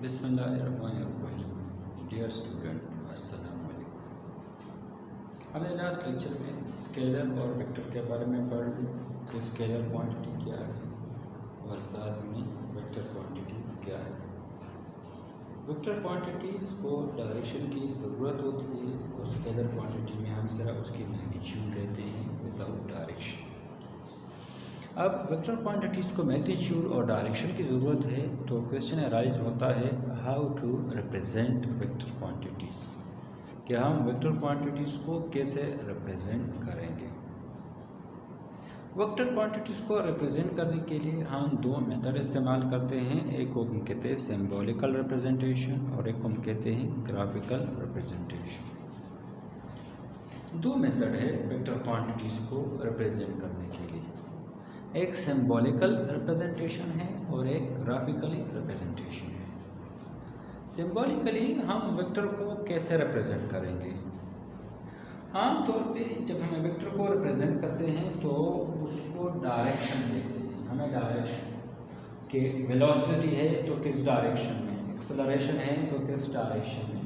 बिस्मिल्लाहिर्रहमानिर्रहीम। Dear student, अस्सलाम वालेकुम। हमने लास्ट लेक्चर में स्केलर और वेक्टर के बारे में पढ़ लिया कि स्केलर क्वांटिटी क्या है और साथ में वेक्टर क्वांटिटीज़ क्या है। वेक्टर क्वांटिटीज़ को डायरेक्शन की ज़रूरत होती है और स्केलर क्वांटिटी में हम सिर्फ उसकी मैग्नीट्यूड लेते हैं विदाउट डायरेक्शन। अब वेक्टर क्वांटिटीज़ को मैग्नीट्यूड और डायरेक्शन की ज़रूरत है तो क्वेश्चन अराइज होता है how to represent vector quantities, कि हम वेक्टर क्वांटिटीज़ को कैसे रिप्रेजेंट करेंगे। वेक्टर क्वांटिटीज़ को रिप्रेजेंट करने के लिए हम दो मेथड इस्तेमाल करते हैं। एक को हम कहते हैं सिंबॉलिकल रिप्रेजेंटेशन और एक को हम कहते हैं ग्राफिकल रिप्रेजेंटेशन। दो मेथड है वेक्टर क्वांटिटीज़ को रिप्रेजेंट करने के लिए, एक सिंबॉलिकल रिप्रेजेंटेशन है और एक ग्राफिकली रिप्रेजेंटेशन है। सिंबॉलिकली हम वेक्टर को कैसे रिप्रेजेंट करेंगे? आमतौर पे जब हम वेक्टर को रिप्रेजेंट करते हैं तो उसको डायरेक्शन देते हैं। हमें डायरेक्शन के वेलोसिटी है तो किस डायरेक्शन में, एक्सेलरेशन है तो किस डायरेक्शन में,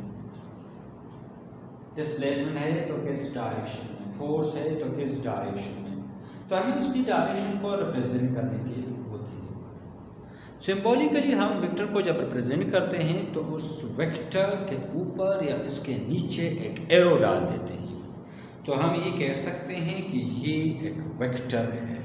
डिस्प्लेसमेंट है तो किस डायरेक्शन में, फोर्स है तो किस डायरेक्शन में, तो हमें उसकी डायरेक्शन को रिप्रेजेंट करने की होती है। सिंबॉलिकली हम वेक्टर को जब रिप्रेजेंट करते हैं तो उस वेक्टर के ऊपर या इसके नीचे एक एरो डाल देते हैं, तो हम ये कह सकते हैं कि ये एक वेक्टर है।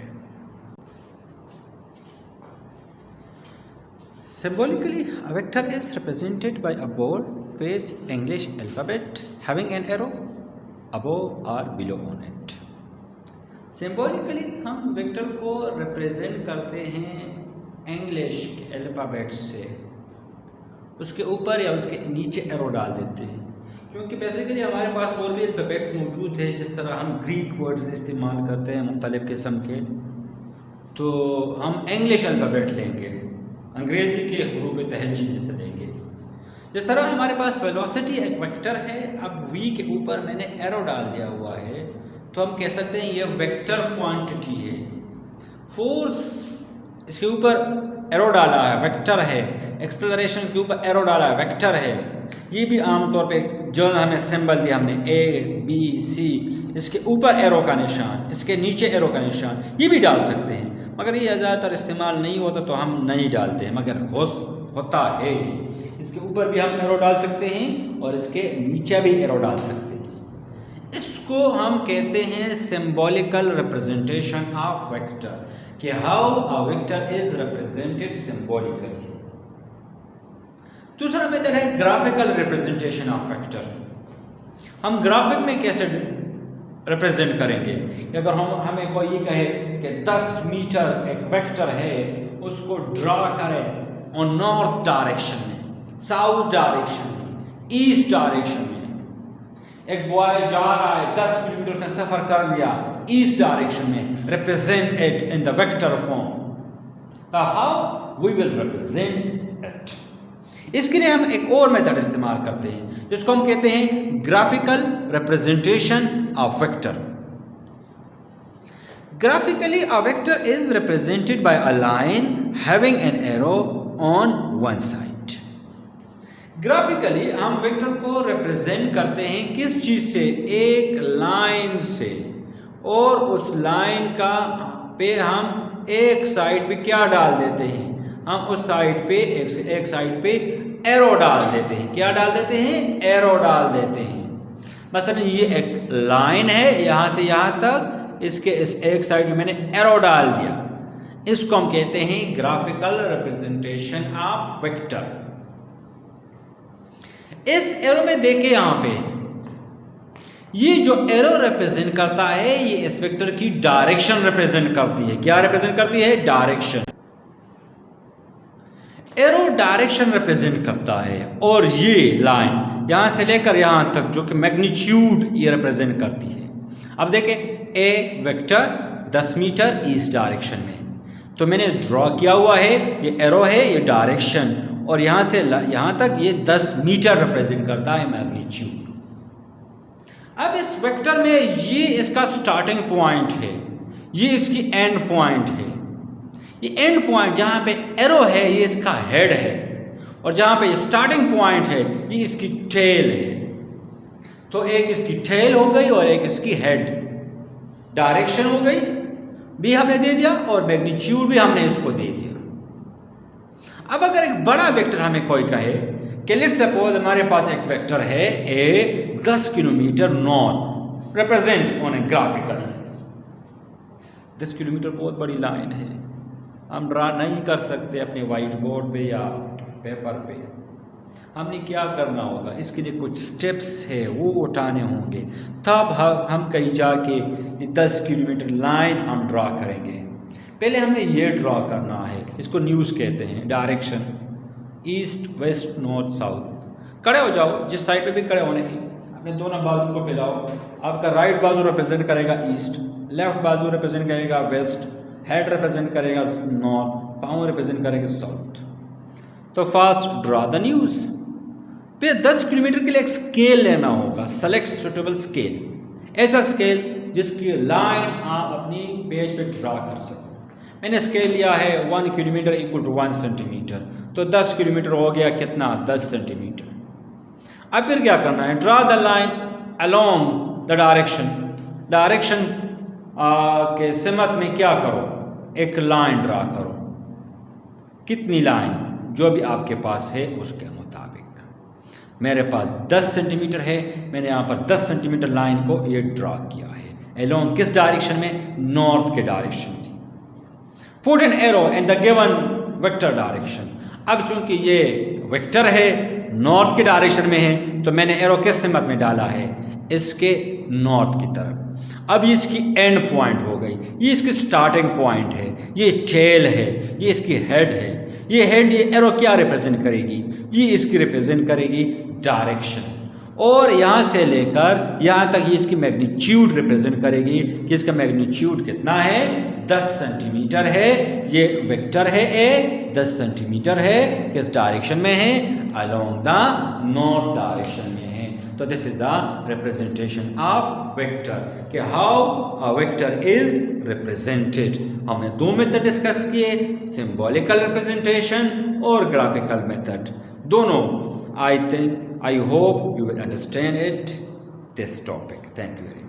Symbolically, a vector is represented by a bold face English alphabet having an arrow above or below on it. Symbolically हम वेक्टर को रिप्रेजेंट करते हैं इंग्लिश के अल्फ़ाबेट से, उसके ऊपर या उसके नीचे एरो डाल देते हैं, क्योंकि बेसिकली हमारे पास और भी अल्फ़ाबेट्स मौजूद है। जिस तरह हम ग्रीक वर्ड्स इस्तेमाल करते हैं मुख्तलिफ़ किस्म के, तो हम इंग्लिश अल्फ़ाबेट लेंगे, अंग्रेज़ी के हरूफ तहजी में से लेंगे। जिस तरह हमारे पास वेलोसिटी एक वेक्टर है, अब वी के ऊपर मैंने एरो डाल दिया हुआ है तो हम कह सकते हैं ये वेक्टर क्वांटिटी है। फोर्स इसके ऊपर एरो डाला है, वेक्टर है। एक्सेलरेशन के ऊपर एरो डाला है, वेक्टर है। ये भी आमतौर पे जो हमें सिंबल दिया हमने ए बी सी, इसके ऊपर एरो का निशान, इसके नीचे एरो का निशान, ये भी डाल सकते हैं, मगर ये ज़्यादातर इस्तेमाल नहीं होता तो हम नहीं डालते हैं, मगर होता है। इसके ऊपर भी हम एरो डाल सकते हैं और इसके नीचे भी एरो डाल सकते हैं। इसको हम कहते हैं सिंबॉलिकल रिप्रेजेंटेशन ऑफ वेक्टर, कि how a vector is represented symbolically. दूसरा मेथड है ग्राफिकल रिप्रेजेंटेशन ऑफ वेक्टर। हम ग्राफिक में कैसे रिप्रेजेंट करेंगे कि अगर हमें कोई ये कहे कि 10 मीटर एक वेक्टर है, उसको ड्रा करें ऑन नॉर्थ डायरेक्शन में, साउथ डायरेक्शन में, ईस्ट डायरेक्शन में। एक बॉय जा रहा है, 10 किलोमीटर उसने सफर कर लिया ईस्ट डायरेक्शन में, represent it in the vector form, तो how we will represent it. इसके लिए हम एक और मेथड इस्तेमाल करते हैं जिसको हम कहते हैं graphical representation of vector. Graphically a vector is represented by a line having an arrow on one side. Graphically हम वेक्टर को रिप्रेजेंट करते हैं किस चीज़ से? एक लाइन से, और उस लाइन का पे हम एक साइड पे क्या डाल देते हैं? हम उस साइड पे एक साइड पे एरो डाल देते हैं। क्या डाल देते हैं? एरो डाल देते हैं। मसलन ये एक लाइन है यहाँ से यहाँ तक, इसके इस एक साइड में मैंने एरो डाल दिया, इसको हम कहते हैं ग्राफिकल रिप्रेजेंटेशन ऑफ वेक्टर। इस एरो में देखे यहाँ पे, ये जो एरो रिप्रेजेंट करता है ये इस वेक्टर की डायरेक्शन रिप्रेजेंट करती है। क्या रिप्रेजेंट करती है? डायरेक्शन। एरो डायरेक्शन रिप्रेजेंट करता है, और ये लाइन यहाँ से लेकर यहाँ तक जो कि मैग्नीट्यूड ये रिप्रेजेंट करती है। अब देखें, ए वेक्टर 10 मीटर ईस्ट डायरेक्शन में, तो मैंने ड्रॉ किया हुआ है, ये एरो है, ये डायरेक्शन, और यहाँ से यहाँ तक ये 10 मीटर रिप्रेजेंट करता है मैग्नीट्यूड। अब इस वेक्टर में ये इसका स्टार्टिंग पॉइंट है, ये इसकी एंड पॉइंट है। ये एंड पॉइंट जहाँ पे एरो है ये इसका हेड है, और जहाँ पे स्टार्टिंग पॉइंट है ये इसकी टेल है। तो एक इसकी टेल हो गई और एक इसकी हेड। डायरेक्शन हो गई भी हमने दे दिया और मैग्नीट्यूड भी हमने इसको दे दिया। अब अगर एक बड़ा वेक्टर हमें कोई कहे कि लेट्स सपोज हमारे पास एक वेक्टर है ए 10 kilometre north represent on A graphical. 10 kilometre बहुत बड़ी लाइन है, हम ड्रा नहीं कर सकते अपने वाइट बोर्ड पे या पेपर पे। हमने क्या करना होगा, इसके लिए कुछ स्टेप्स है वो उठाने होंगे, तब हम कहीं जाके 10 किलोमीटर लाइन हम ड्रा करेंगे। पहले हमने ये ड्रा करना है, इसको न्यूज़ कहते हैं, direction east west north south. खड़े हो जाओ, जिस साइड पे भी खड़े होने हैं अपने दोनों बाजू को फैलाओ। आपका राइट बाजू रिप्रेजेंट करेगा ईस्ट, लेफ्ट बाजू रिप्रेजेंट करेगा वेस्ट, हेड रिप्रेजेंट करेगा नॉर्थ, पाँव रिप्रेजेंट करेगा साउथ। तो फास्ट ड्रा द न्यूज़। फिर 10 किलोमीटर के लिए एक स्केल लेना होगा, सेलेक्ट सुटेबल स्केल, ऐसा स्केल जिसकी लाइन आप अपनी पेज पे ड्रा कर सको। मैंने स्केल लिया है 1 किलोमीटर इक्वल टू 1 सेंटीमीटर, तो 10 किलोमीटर हो गया कितना, 10 सेंटीमीटर। अब फिर क्या करना है, draw the line along the direction. Direction के सिमत में क्या करो, एक लाइन ड्रा करो। कितनी लाइन, जो भी आपके पास है उसके मुताबिक। मेरे पास 10 सेंटीमीटर है, मैंने यहाँ पर 10 सेंटीमीटर लाइन को ये ड्रा किया है अलोंग किस डायरेक्शन में, नॉर्थ के डायरेक्शन में। Put an arrow in the given vector direction. अब चूंकि ये वेक्टर है नॉर्थ के डायरेक्शन में है, तो मैंने एरो किस सिमत में डाला है, इसके नॉर्थ की तरफ। अब ये इसकी एंड पॉइंट हो गई, ये इसकी स्टार्टिंग पॉइंट है, ये टेल है, ये इसकी हेड है। ये हेड, ये एरो क्या रिप्रेजेंट करेगी, ये इसकी रिप्रेजेंट करेगी डायरेक्शन। और यहाँ से लेकर यहाँ तक ये इसकी मैग्नीट्यूड रिप्रेजेंट करेगी कि इसका मैग्नीट्यूड कितना है, 10 सेंटीमीटर है। ये वेक्टर है ए, 10 सेंटीमीटर है, किस डायरेक्शन में है, अलोंग द नॉर्थ डायरेक्शन में है। तो this is the representation of vector, कि how a vector is represented. हमने दो मेथड डिस्कस किए, सिंबॉलिकल रिप्रेजेंटेशन और ग्राफिकल मेथड दोनों। I hope you will understand this topic. Thank you very much.